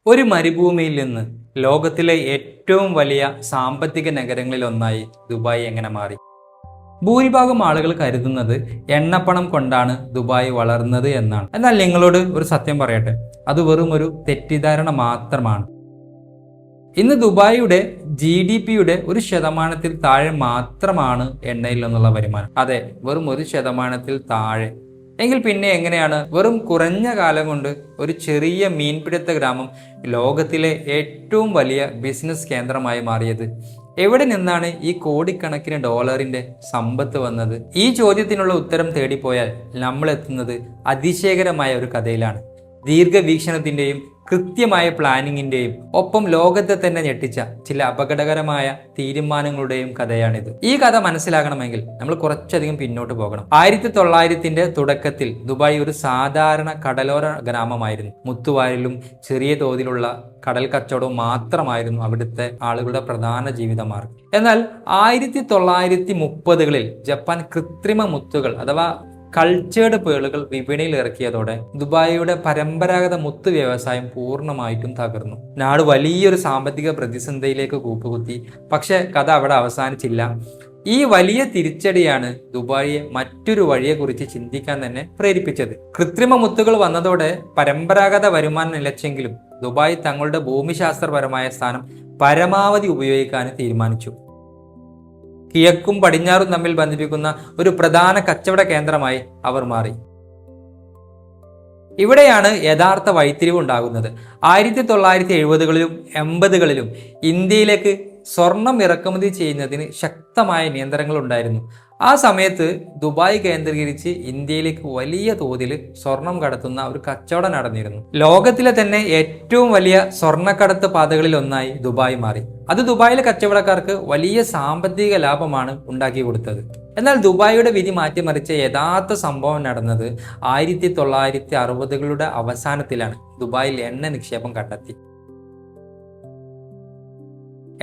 ഒരു മരുഭൂമിയിൽ നിന്ന് ലോകത്തിലെ ഏറ്റവും വലിയ സാമ്പത്തിക നഗരങ്ങളിലൊന്നായി ദുബായ് എങ്ങനെ മാറി? ഭൂരിഭാഗം ആളുകൾ കരുതുന്നത് എണ്ണപ്പണം കൊണ്ടാണ് ദുബായ് വളർന്നത് എന്നാണ്. എന്നാൽ നിങ്ങളോട് ഒരു സത്യം പറയട്ടെ, അത് വെറും ഒരു തെറ്റിദ്ധാരണ മാത്രമാണ്. ഇന്ന് ദുബായിയുടെ GDP-യുടെ 1% താഴെ മാത്രമാണ് എണ്ണയിൽ നിന്നുള്ള വരുമാനം. അതെ, വെറും 1% താഴെ. എങ്കിൽ പിന്നെ എങ്ങനെയാണ് വെറും കുറഞ്ഞ കാലം കൊണ്ട് ഒരു ചെറിയ മീൻപിടുത്ത ഗ്രാമം ലോകത്തിലെ ഏറ്റവും വലിയ ബിസിനസ് കേന്ദ്രമായി മാറിയത്? എവിടെ നിന്നാണ് ഈ കോടിക്കണക്കിന് ഡോളറിന്റെ സമ്പത്ത് വന്നത്? ഈ ചോദ്യത്തിനുള്ള ഉത്തരം തേടിപ്പോയാൽ നമ്മൾ എത്തുന്നത് അതിശയകരമായ ഒരു കഥയിലാണ്. ദീർഘവീക്ഷണത്തിന്റെയും കൃത്യമായ പ്ലാനിങ്ങിന്റെയും ഒപ്പം ലോകത്തെ തന്നെ ഞെട്ടിച്ച ചില അപകടകരമായ തീരുമാനങ്ങളുടെയും കഥയാണിത്. ഈ കഥ മനസ്സിലാകണമെങ്കിൽ നമ്മൾ കുറച്ചധികം പിന്നോട്ട് പോകണം. 1900-ന്റെ തുടക്കത്തിൽ ദുബായ് ഒരു സാധാരണ കടലോര ഗ്രാമമായിരുന്നു. മുത്തുവാരിലും ചെറിയ തോതിലുള്ള കടൽ കച്ചവടവും മാത്രമായിരുന്നു അവിടുത്തെ ആളുകളുടെ പ്രധാന ജീവിതമാർഗം. എന്നാൽ 1930-കളിൽ ജപ്പാൻ കൃത്രിമ മുത്തുകൾ അഥവാ കൾച്ചേർഡ് പേളുകൾ വിപണിയിൽ ഇറക്കിയതോടെ ദുബായിയുടെ പരമ്പരാഗത മുത്ത് വ്യവസായം പൂർണ്ണമായിട്ടും തകർന്നു. നാട് വലിയൊരു സാമ്പത്തിക പ്രതിസന്ധിയിലേക്ക് കൂപ്പുകുത്തി. പക്ഷെ കഥ അവിടെ അവസാനിച്ചില്ല. ഈ വലിയ തിരിച്ചടിയാണ് ദുബായിയെ മറ്റൊരു വഴിയെക്കുറിച്ച് ചിന്തിക്കാൻ തന്നെ പ്രേരിപ്പിച്ചത്. കൃത്രിമ മുത്തുകൾ വന്നതോടെ പരമ്പരാഗത വരുമാനം നിലച്ചെങ്കിലും ദുബായ് തങ്ങളുടെ ഭൂമിശാസ്ത്രപരമായ സ്ഥാനം പരമാവധി ഉപയോഗിക്കാൻ തീരുമാനിച്ചു. കിഴക്കും പടിഞ്ഞാറും തമ്മിൽ ബന്ധിപ്പിക്കുന്ന ഒരു പ്രധാന കച്ചവട കേന്ദ്രമായി അവർ മാറി. ഇവിടെയാണ് യഥാർത്ഥ വഴിത്തിരിവ് ഉണ്ടാകുന്നത്. 1970-കളിലും 80-കളിലും ഇന്ത്യയിലേക്ക് സ്വർണം ഇറക്കുമതി ചെയ്യുന്നതിന് ശക്തമായ നിയന്ത്രണങ്ങൾ ഉണ്ടായിരുന്നു. ആ സമയത്ത് ദുബായ് കേന്ദ്രീകരിച്ച് ഇന്ത്യയിലേക്ക് വലിയ തോതിൽ സ്വർണം കടത്തുന്ന ഒരു കച്ചവടം നടന്നിരുന്നു. ലോകത്തിലെ തന്നെ ഏറ്റവും വലിയ സ്വർണ്ണക്കടത്ത് പാതകളിൽ ഒന്നായി ദുബായ് മാറി. അത് ദുബായിലെ കച്ചവടക്കാർക്ക് വലിയ സാമ്പത്തിക ലാഭമാണ് ഉണ്ടാക്കി കൊടുത്തത്. എന്നാൽ ദുബായിയുടെ വിധി മാറ്റിമറിച്ച യഥാർത്ഥ സംഭവം നടന്നത് 1960-കളുടെ അവസാനത്തിലാണ്. ദുബായിൽ എണ്ണ നിക്ഷേപം കണ്ടെത്തി.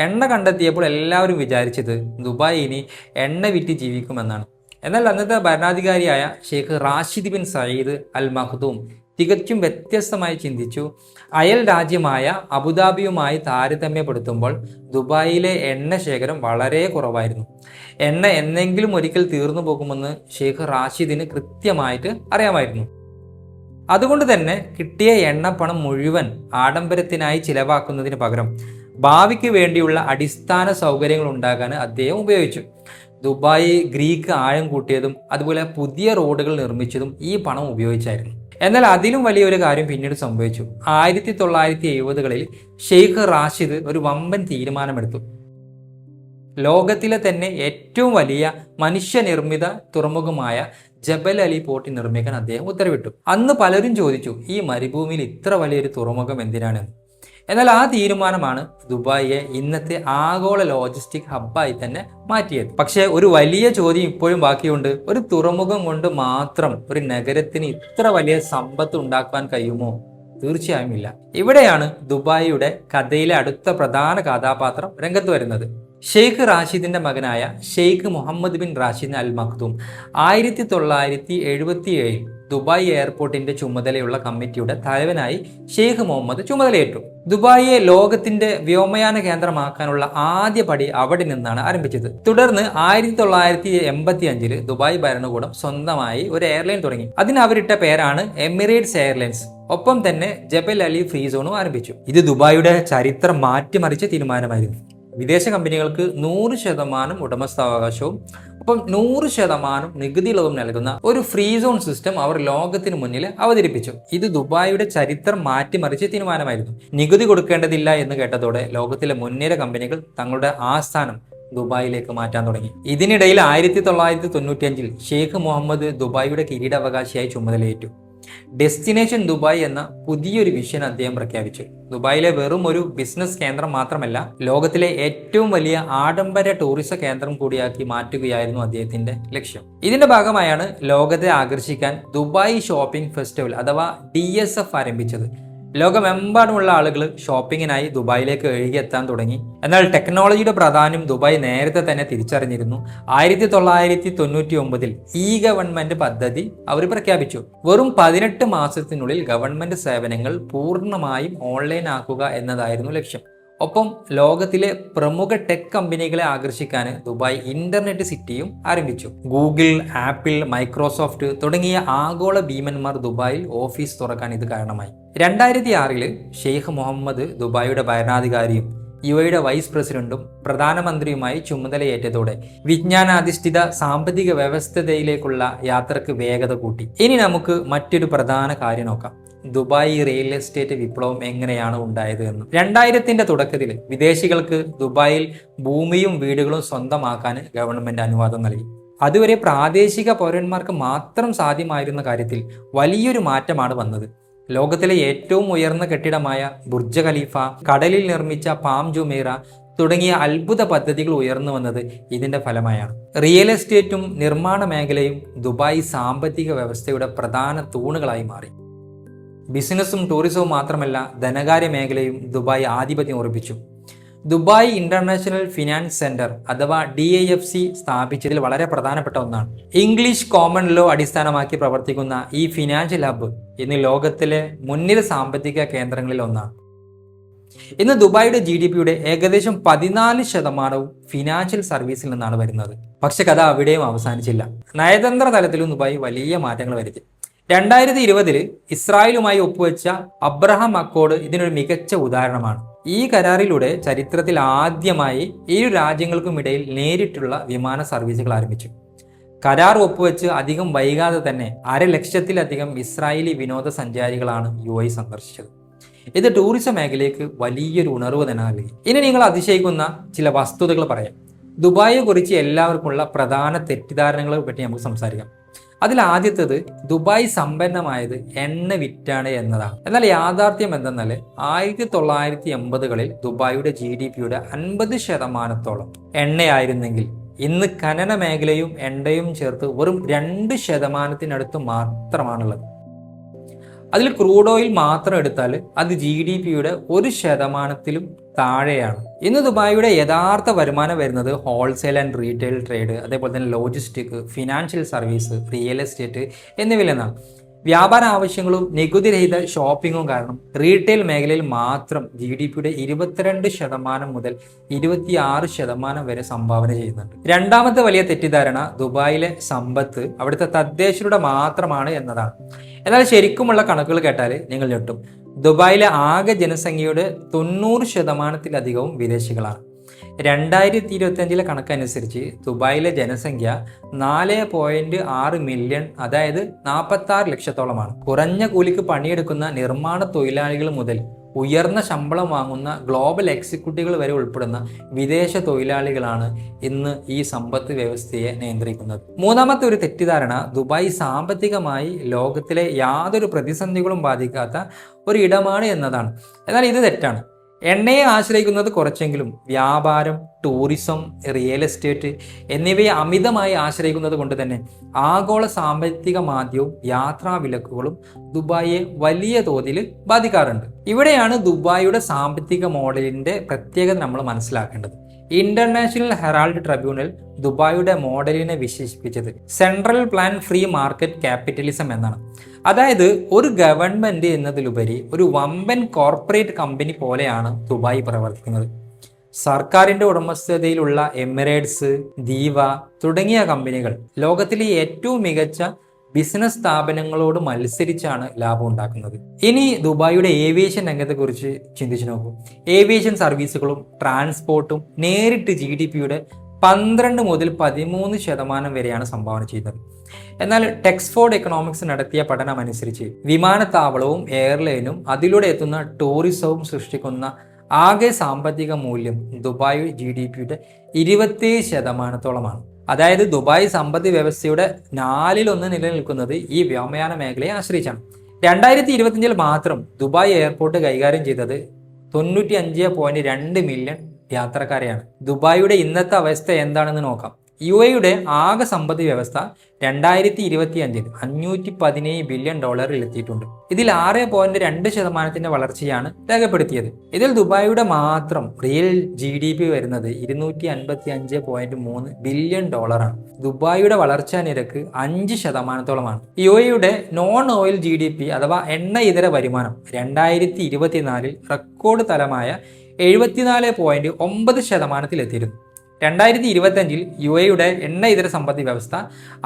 എണ്ണ കണ്ടെത്തിയപ്പോൾ എല്ലാവരും വിചാരിച്ചത് ദുബായ് ഇനി എണ്ണ വിറ്റ് ജീവിക്കുമെന്നാണ്. എന്നാൽ അന്നത്തെ ഭരണാധികാരിയായ ഷെയ്ഖ് റാഷിദ് ബിൻ സയ്യിദ് അൽ മഖ്ദൂം തികച്ചും വ്യത്യസ്തമായി ചിന്തിച്ചു. അയൽ രാജ്യമായ അബുദാബിയുമായി താരതമ്യപ്പെടുത്തുമ്പോൾ ദുബായിലെ എണ്ണ ശേഖരം വളരെ കുറവായിരുന്നു. എണ്ണ എന്നെങ്കിലും ഒരിക്കൽ തീർന്നു പോകുമെന്ന് ഷെയ്ഖ് റാഷിദിന് കൃത്യമായിട്ട് അറിയാമായിരുന്നു. അതുകൊണ്ട് തന്നെ കിട്ടിയ എണ്ണപ്പണം മുഴുവൻ ആഡംബരത്തിനായി ചിലവാക്കുന്നതിന് പകരം ഭാവിക്ക് വേണ്ടിയുള്ള അടിസ്ഥാന സൗകര്യങ്ങൾ ഉണ്ടാക്കാൻ അദ്ദേഹം ഉപയോഗിച്ചു. ദുബായ് ഗ്രീക്ക് ആഴം കൂട്ടിയതും അതുപോലെ പുതിയ റോഡുകൾ നിർമ്മിച്ചതും ഈ പണം ഉപയോഗിച്ചായിരുന്നു. എന്നാൽ അതിലും വലിയൊരു കാര്യം പിന്നീട് സംഭവിച്ചു. 1970-കളിൽ ഷെയ്ഖ് റാഷിദ് ഒരു വമ്പൻ തീരുമാനമെടുത്തു. ലോകത്തിലെ തന്നെ ഏറ്റവും വലിയ മനുഷ്യനിർമ്മിത തുറമുഖമായ ജബൽ അലി പോർട്ട് നിർമ്മിക്കാൻ അദ്ദേഹം ഉത്തരവിട്ടു. അന്ന് പലരും ചോദിച്ചു, ഈ മരുഭൂമിയിൽ ഇത്ര വലിയൊരു തുറമുഖം എന്തിനാണെന്ന്. എന്നാൽ ആ തീരുമാനമാണ് ദുബായിയെ ഇന്നത്തെ ആഗോള ലോജിസ്റ്റിക് ഹബ്ബായി തന്നെ മാറ്റിയത്. പക്ഷെ ഒരു വലിയ ചോദ്യം ഇപ്പോഴും ബാക്കിയുണ്ട്. ഒരു തുറമുഖം കൊണ്ട് മാത്രം ഒരു നഗരത്തിന് ഇത്ര വലിയ സമ്പത്ത് ഉണ്ടാക്കാൻ കഴിയുമോ? തീർച്ചയായും ഇല്ല. ഇവിടെയാണ് ദുബായിയുടെ കഥയിലെ അടുത്ത പ്രധാന കഥാപാത്രം രംഗത്ത് വരുന്നത്. ഷെയ്ഖ് റാഷിദിന്റെ മകനായ ഷെയ്ഖ് മുഹമ്മദ് ബിൻ റാഷിദ് അൽ മഖ്ദൂം 1977-ൽ ദുബായ് എയർപോർട്ടിന്റെ ചുമതലയുള്ള കമ്മിറ്റിയുടെ തലവനായി ഷെയ്ഖ് മുഹമ്മദ് ചുമതലയേറ്റു. ദുബായിയെ ലോകത്തിന്റെ വ്യോമയാന കേന്ദ്രമാക്കാനുള്ള ആദ്യ പടി അവിടെ നിന്നാണ് ആരംഭിച്ചത്. തുടർന്ന് 1985-ൽ ദുബായ് ഭരണകൂടം സ്വന്തമായി ഒരു എയർലൈൻ തുടങ്ങി. അതിന് അവരിട്ട പേരാണ് എമിറേറ്റ്സ് എയർലൈൻസ്. ഒപ്പം തന്നെ ജബൽ അലി ഫ്രീ സോണും ആരംഭിച്ചു. ഇത് ദുബായിയുടെ ചരിത്രം മാറ്റിമറിച്ച തീരുമാനമായിരുന്നു. വിദേശ കമ്പനികൾക്ക് 100% ഉടമസ്ഥാവകാശവും ഒപ്പം 100% നികുതി ഇളവും നൽകുന്ന ഒരു ഫ്രീ സോൺ സിസ്റ്റം അവർ ലോകത്തിന് മുന്നിൽ അവതരിപ്പിച്ചു. ഇത് ദുബായിയുടെ ചരിത്രം മാറ്റിമറിച്ച തീരുമാനമായിരുന്നു. നികുതി കൊടുക്കേണ്ടതില്ല എന്ന് കേട്ടതോടെ ലോകത്തിലെ മുൻനിര കമ്പനികൾ തങ്ങളുടെ ആസ്ഥാനം ദുബായിലേക്ക് മാറ്റാൻ തുടങ്ങി. ഇതിനിടയിൽ 1995-ൽ ഷെയ്ഖ് മുഹമ്മദ് ദുബായിയുടെ കിരീടാവകാശിയായി ചുമതലയേറ്റു. ഡെസ്റ്റിനേഷൻ ദുബായ് എന്ന പുതിയൊരു വിഷൻ അദ്ദേഹം പ്രഖ്യാപിച്ചു. ദുബായിലെ വെറും ഒരു ബിസിനസ് കേന്ദ്രം മാത്രമല്ല, ലോകത്തിലെ ഏറ്റവും വലിയ ആഡംബര ടൂറിസം കേന്ദ്രം കൂടിയാക്കി മാറ്റുകയായിരുന്നു അദ്ദേഹത്തിന്റെ ലക്ഷ്യം. ഇതിന്റെ ഭാഗമായാണ് ലോകത്തെ ആകർഷിക്കാൻ ദുബായ് ഷോപ്പിംഗ് ഫെസ്റ്റിവൽ അഥവാ DSF ആരംഭിച്ചത്. ലോകമെമ്പാടുമുള്ള ആളുകൾ ഷോപ്പിങ്ങിനായി ദുബായിലേക്ക് ഒഴുകിയെത്താൻ തുടങ്ങി. എന്നാൽ ടെക്നോളജിയുടെ പ്രാധാന്യം ദുബായ് നേരത്തെ തന്നെ തിരിച്ചറിഞ്ഞിരുന്നു. 1999 ഇ ഗവൺമെന്റ് പദ്ധതി അവർ പ്രഖ്യാപിച്ചു. വെറും 18 മാസത്തിനുള്ളിൽ ഗവൺമെന്റ് സേവനങ്ങൾ പൂർണ്ണമായും ഓൺലൈൻ ആക്കുക എന്നതായിരുന്നു ലക്ഷ്യം. ഒപ്പം ലോകത്തിലെ പ്രമുഖ ടെക് കമ്പനികളെ ആകർഷിക്കാൻ ദുബായ് ഇന്റർനെറ്റ് സിറ്റിയും ആരംഭിച്ചു. ഗൂഗിൾ, ആപ്പിൾ, മൈക്രോസോഫ്റ്റ് തുടങ്ങിയ ആഗോള ഭീമന്മാർ ദുബായിൽ ഓഫീസ് തുറക്കാൻ ഇത് കാരണമായി. 2006 ഷെയ്ഖ് മുഹമ്മദ് ദുബായിയുടെ ഭരണാധികാരിയും യുഎയുടെ വൈസ് പ്രസിഡന്റും പ്രധാനമന്ത്രിയുമായി ചുമതലയേറ്റതോടെ വിജ്ഞാനാധിഷ്ഠിത സാമ്പത്തിക വ്യവസ്ഥതയിലേക്കുള്ള യാത്രക്ക് വേഗത കൂട്ടി. ഇനി നമുക്ക് മറ്റൊരു പ്രധാന കാര്യം നോക്കാം. ദുബായ് റിയൽ എസ്റ്റേറ്റ് വിപ്ലവം എങ്ങനെയാണ് ഉണ്ടായത് എന്ന്. 2000ന്റെ തുടക്കത്തിൽ വിദേശികൾക്ക് ദുബായിൽ ഭൂമിയും വീടുകളും സ്വന്തമാക്കാൻ ഗവൺമെന്റ് അനുവാദം നൽകി. അതുവരെ പ്രാദേശിക പൗരന്മാർക്ക് മാത്രം സാധ്യമായിരുന്ന കാര്യത്തിൽ വലിയൊരു മാറ്റമാണ് വന്നത്. ലോകത്തിലെ ഏറ്റവും ഉയർന്ന കെട്ടിടമായ ബുർജ് ഖലീഫ, കടലിൽ നിർമ്മിച്ച പാം ജുമൈറ തുടങ്ങിയ അത്ഭുത പദ്ധതികൾ ഉയർന്നു വന്നത് ഇതിന്റെ ഫലമായാണ്. റിയൽ എസ്റ്റേറ്റും നിർമ്മാണ മേഖലയും ദുബായ് സാമ്പത്തിക വ്യവസ്ഥയുടെ പ്രധാന തൂണുകളായി മാറി. ബിസിനസ്സും ടൂറിസവും മാത്രമല്ല, ധനകാര്യ മേഖലയും ദുബായ് ആധിപത്യം ഉറപ്പിച്ചു. ദുബായ് ഇന്റർനാഷണൽ ഫിനാൻസ് സെന്റർ അഥവാ DIFC സ്ഥാപിച്ചതിൽ വളരെ പ്രധാനപ്പെട്ട ഒന്നാണ്. ഇംഗ്ലീഷ് കോമൺ ലോ അടിസ്ഥാനമാക്കി പ്രവർത്തിക്കുന്ന ഈ ഫിനാൻഷ്യൽ ഹബ്ബ് ഇന്ന് ലോകത്തിലെ മുൻനിര സാമ്പത്തിക കേന്ദ്രങ്ങളിൽ ഒന്നാണ്. ഇന്ന് ദുബായിയുടെ GDPയുടെ ഏകദേശം 14% ഫിനാൻഷ്യൽ സർവീസിൽ നിന്നാണ് വരുന്നത്. പക്ഷെ കഥ അവിടെയും അവസാനിച്ചില്ല. നയതന്ത്ര തലത്തിലും ദുബായ് വലിയ മാറ്റങ്ങൾ വരുത്തി. 2020 ഇസ്രായേലുമായി ഒപ്പുവെച്ച അബ്രഹാം അക്കോർഡ് ഇതിനൊരു മികച്ച ഉദാഹരണമാണ്. ഈ കരാറിലൂടെ ചരിത്രത്തിൽ ആദ്യമായി ഇരു രാജ്യങ്ങൾക്കുമിടയിൽ നേരിട്ടുള്ള വിമാന സർവീസുകൾ ആരംഭിച്ചു. കരാർ ഒപ്പുവെച്ച് അധികം വൈകാതെ തന്നെ 1,00,000-ലധികം ഇസ്രായേലി വിനോദസഞ്ചാരികളാണ് UAE സന്ദർശിച്ചത്. ഇത് ടൂറിസം മേഖലയ്ക്ക് വലിയൊരു ഉണർവ് തന്നെ നൽകി. ഇനി നിങ്ങൾ അതിശയിക്കുന്ന ചില വസ്തുതകൾ പറയാം. ദുബായിയെ കുറിച്ച് എല്ലാവർക്കുമുള്ള പ്രധാന തെറ്റിദ്ധാരണകളെ പറ്റി നമുക്ക് സംസാരിക്കാം. അതിൽ ആദ്യത്തേത് ദുബായ് സമ്പന്നമായത് എണ്ണ വിറ്റാണ് എന്നതാണ്. എന്നാൽ യാഥാർത്ഥ്യം എന്തെന്നാൽ 1980കളിൽ ദുബായിയുടെ GDPയുടെ 50% എണ്ണയായിരുന്നെങ്കിൽ ഇന്ന് ഖനന മേഖലയും എണ്ണയും ചേർത്ത് വെറും 2% മാത്രമാണുള്ളത്. അതിൽ ക്രൂഡ് ഓയിൽ മാത്രം എടുത്താൽ അത് GDPയുടെ 1%-ലും താഴെയാണ്. ഇന്ന് ദുബായിയുടെ യഥാർത്ഥ വരുമാനം വരുന്നത് ഹോൾസെയിൽ ആൻഡ് റീറ്റെയിൽ ട്രേഡ്, അതേപോലെ തന്നെ logistic, financial service, real estate എന്നിവയിൽ നിന്നാണ്. വ്യാപാര ആവശ്യങ്ങളും നികുതിരഹിത ഷോപ്പിങ്ങും കാരണം റീറ്റെയിൽ മേഖലയിൽ മാത്രം GDPയുടെ 22% മുതൽ 26% വരെ സംഭാവന ചെയ്യുന്നുണ്ട്. രണ്ടാമത്തെ വലിയ തെറ്റിദ്ധാരണ ദുബായിലെ സമ്പത്ത് അവിടുത്തെ തദ്ദേശീയരുടെ മാത്രമാണ് എന്നതാണ്. എന്നാൽ ശരിക്കുമുള്ള കണക്കുകൾ കേട്ടാൽ നിങ്ങൾ ഞെട്ടും. ദുബായിലെ ആകെ ജനസംഖ്യയുടെ 90%-ലധികവും വിദേശികളാണ്. 2025 കണക്കനുസരിച്ച് ദുബായിലെ ജനസംഖ്യ 4.6 മില്യൺ, അതായത് 46 ലക്ഷത്തോളമാണ്. കുറഞ്ഞ കൂലിക്ക് പണിയെടുക്കുന്ന നിർമ്മാണ തൊഴിലാളികൾ മുതൽ ഉയർന്ന ശമ്പളം വാങ്ങുന്ന ഗ്ലോബൽ എക്സിക്യൂട്ടീവുകൾ വരെ ഉൾപ്പെടുന്ന വിദേശ തൊഴിലാളികളാണ് ഇന്ന് ഈ സമ്പത്ത് വ്യവസ്ഥയെ നിയന്ത്രിക്കുന്നത്. മൂന്നാമത്തെ ഒരു തെറ്റിദ്ധാരണ ദുബായ് സാമ്പത്തികമായി ലോകത്തിലെ യാതൊരു പ്രതിസന്ധികളും ബാധിക്കാത്ത ഒരു ഇടമാണ് എന്നതാണ്. എന്നാൽ ഇത് തെറ്റാണ്. എണ്ണയെ ആശ്രയിക്കുന്നത് കുറച്ചെങ്കിലും വ്യാപാരം, ടൂറിസം, റിയൽ എസ്റ്റേറ്റ് എന്നിവയെ അമിതമായി ആശ്രയിക്കുന്നത് കൊണ്ട് തന്നെ ആഗോള സാമ്പത്തിക മാന്ദ്യവും യാത്രാ വിലക്കുകളും ദുബായിയെ വലിയ തോതിൽ ബാധിക്കാറുണ്ട്. ഇവിടെയാണ് ദുബായിയുടെ സാമ്പത്തിക മോഡലിന്റെ പ്രത്യേകത നമ്മൾ മനസ്സിലാക്കേണ്ടത്. ഇന്റർനാഷണൽ ഹെറാൾഡ് ട്രിബ്യൂണൽ ദുബായിയുടെ മോഡലിനെ വിശേഷിപ്പിച്ചത് central plan free market capitalism എന്നാണ്. അതായത് ഒരു ഗവൺമെന്റ് എന്നതിലുപരി ഒരു വമ്പൻ കോർപ്പറേറ്റ് കമ്പനി പോലെയാണ് ദുബായ് പ്രവർത്തിക്കുന്നത്. സർക്കാരിന്റെ ഉടമസ്ഥതയിലുള്ള എമിറേറ്റ്സ്, ദീവ തുടങ്ങിയ കമ്പനികൾ ലോകത്തിലെ ഏറ്റവും മികച്ച ബിസിനസ് സ്ഥാപനങ്ങളോട് മത്സരിച്ചാണ് ലാഭം ഉണ്ടാക്കുന്നത്. ഇനി ദുബായിയുടെ ഏവിയേഷൻ രംഗത്തെക്കുറിച്ച് ചിന്തിച്ചു നോക്കൂ. ഏവിയേഷൻ സർവീസുകളും ട്രാൻസ്പോർട്ടും നേരിട്ട് GDPയുടെ 12 മുതൽ 13% വരെയാണ് സംഭാവന ചെയ്യുന്നത്. എന്നാൽ ടെക്സ്ഫോർഡ് എക്കണോമിക്സ് നടത്തിയ പഠനം അനുസരിച്ച് വിമാനത്താവളവും എയർലൈനും അതിലൂടെ എത്തുന്ന ടൂറിസവും സൃഷ്ടിക്കുന്ന ആകെ സാമ്പത്തിക മൂല്യം ദുബായ് GDPയുടെ 27%-ഓളമാണ്. അതായത് ദുബായ് സമ്പദ് വ്യവസ്ഥയുടെ 1/4 നിലനിൽക്കുന്നത് ഈ വ്യോമയാന മേഖലയെ ആശ്രയിച്ചാണ്. 2025 മാത്രം ദുബായ് എയർപോർട്ട് കൈകാര്യം ചെയ്തത് 95.2 മില്യൺ യാത്രക്കാരെയാണ്. ദുബായിയുടെ ഇന്നത്തെ അവസ്ഥ എന്താണെന്ന് നോക്കാം. UAEയുടെ ആകെ സമ്പദ് വ്യവസ്ഥ 2025 $517 ബില്യൺ എത്തിയിട്ടുണ്ട്. ഇതിൽ 6.2% വളർച്ചയാണ് രേഖപ്പെടുത്തിയത്. ഇതിൽ ദുബായിയുടെ മാത്രം റിയൽ GDP വരുന്നത് $255.3 ബില്യൺ ആണ്. ദുബായിയുടെ വളർച്ചാ നിരക്ക് 5%. UAEയുടെ നോൺ ഓയിൽ GDP അഥവാ എണ്ണ ഇതര വരുമാനം 2024 റെക്കോർഡ് തലമായ 74.9% എത്തിയിരുന്നു. 2025 UAEയുടെ എണ്ണ ഇതര സമ്പദ് വ്യവസ്ഥ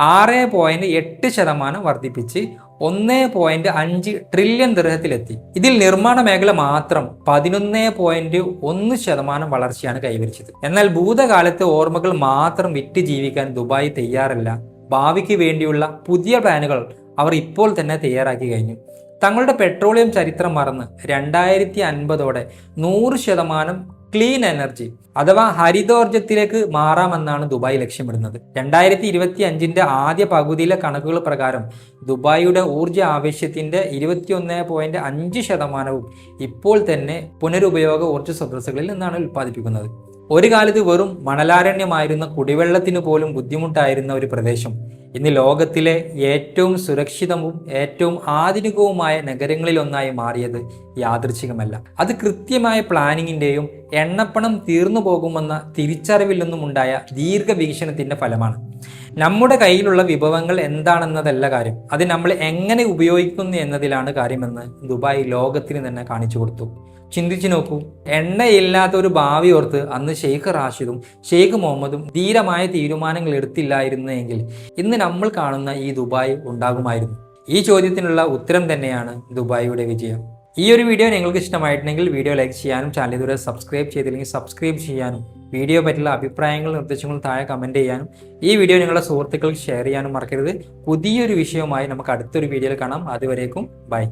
6.8% വർദ്ധിപ്പിച്ച് 1.5 ട്രില്യൺ ദിർഹത്തിലെത്തി. ഇതിൽ നിർമ്മാണ മേഖല മാത്രം 11.1% വളർച്ചയാണ് കൈവരിച്ചത്. എന്നാൽ ഭൂതകാലത്തെ ഓർമ്മകൾ മാത്രം വിറ്റ് ജീവിക്കാൻ ദുബായ് തയ്യാറല്ല. ഭാവിക്ക് വേണ്ടിയുള്ള പുതിയ പ്ലാനുകൾ അവർ ഇപ്പോൾ തന്നെ തയ്യാറാക്കി കഴിഞ്ഞു. തങ്ങളുടെ പെട്രോളിയം ചരിത്രം മറന്ന് 2050 100% ക്ലീൻ എനർജി അഥവാ ഹരിതോർജ്ജത്തിലേക്ക് മാറാമെന്നാണ് ദുബായ് ലക്ഷ്യമിടുന്നത്. 2025 ആദ്യ പകുതിയിലെ കണക്കുകൾ പ്രകാരം ദുബായിയുടെ ഊർജ്ജ ആവശ്യത്തിന്റെ 21.5% ഇപ്പോൾ തന്നെ പുനരുപയോഗ ഊർജ്ജ സ്രോതസ്സുകളിൽ നിന്നാണ് ഉൽപ്പാദിപ്പിക്കുന്നത്. ഒരു കാലത്ത് വെറും മണലാരണ്യമായിരുന്ന കുടിവെള്ളത്തിന് പോലും ബുദ്ധിമുട്ടായിരുന്ന ഒരു പ്രദേശം ഇന്ന് ലോകത്തിലെ ഏറ്റവും സുരക്ഷിതവും ഏറ്റവും ആധുനികവുമായ നഗരങ്ങളിലൊന്നായി മാറിയത് യാദൃച്ഛികമല്ല. അത് കൃത്യമായ പ്ലാനിങ്ങിന്റെയും എണ്ണപ്പണം തീർന്നു പോകുമെന്ന തിരിച്ചറിവിൽ നിന്നുമുണ്ടായ ദീർഘവീക്ഷണത്തിന്റെ ഫലമാണ്. നമ്മുടെ കയ്യിലുള്ള വിഭവങ്ങൾ എന്താണെന്നതല്ല കാര്യം, അത് നമ്മൾ എങ്ങനെ ഉപയോഗിക്കുന്നു എന്നതിലാണ് കാര്യമെന്ന് ദുബായ് ലോകത്തിന് തന്നെ കാണിച്ചു കൊടുത്തു. ചിന്തിച്ചു നോക്കൂ, എണ്ണയില്ലാത്ത ഒരു ഭാവി ഓർത്ത് അന്ന് ഷെയ്ഖ് റാഷിദും ഷെയ്ഖ് മുഹമ്മദും ധീരമായ തീരുമാനങ്ങൾ എടുത്തില്ലായിരുന്നെങ്കിൽ ഇന്ന് നമ്മൾ കാണുന്ന ഈ ദുബായ് ഉണ്ടാകുമായിരുന്നു. ഈ ചോദ്യത്തിനുള്ള ഉത്തരം തന്നെയാണ് ദുബായിയുടെ വിജയം. ഈ ഒരു വീഡിയോ നിങ്ങൾക്ക് ഇഷ്ടമായിട്ടുണ്ടെങ്കിൽ വീഡിയോ ലൈക്ക് ചെയ്യാനും ചാനൽ ഇതുവരെ സബ്സ്ക്രൈബ് ചെയ്തില്ലെങ്കിൽ സബ്സ്ക്രൈബ് ചെയ്യാനും വീഡിയോ പറ്റിയുള്ള അഭിപ്രായങ്ങളും നിർദ്ദേശങ്ങളും താഴെ കമൻറ്റ് ചെയ്യാനും ഈ വീഡിയോ നിങ്ങളുടെ സുഹൃത്തുക്കൾക്ക് ഷെയർ ചെയ്യാനും മറക്കരുത്. പുതിയൊരു വിഷയവുമായി നമുക്ക് അടുത്തൊരു വീഡിയോയിൽ കാണാം. അതുവരേക്കും ബൈ.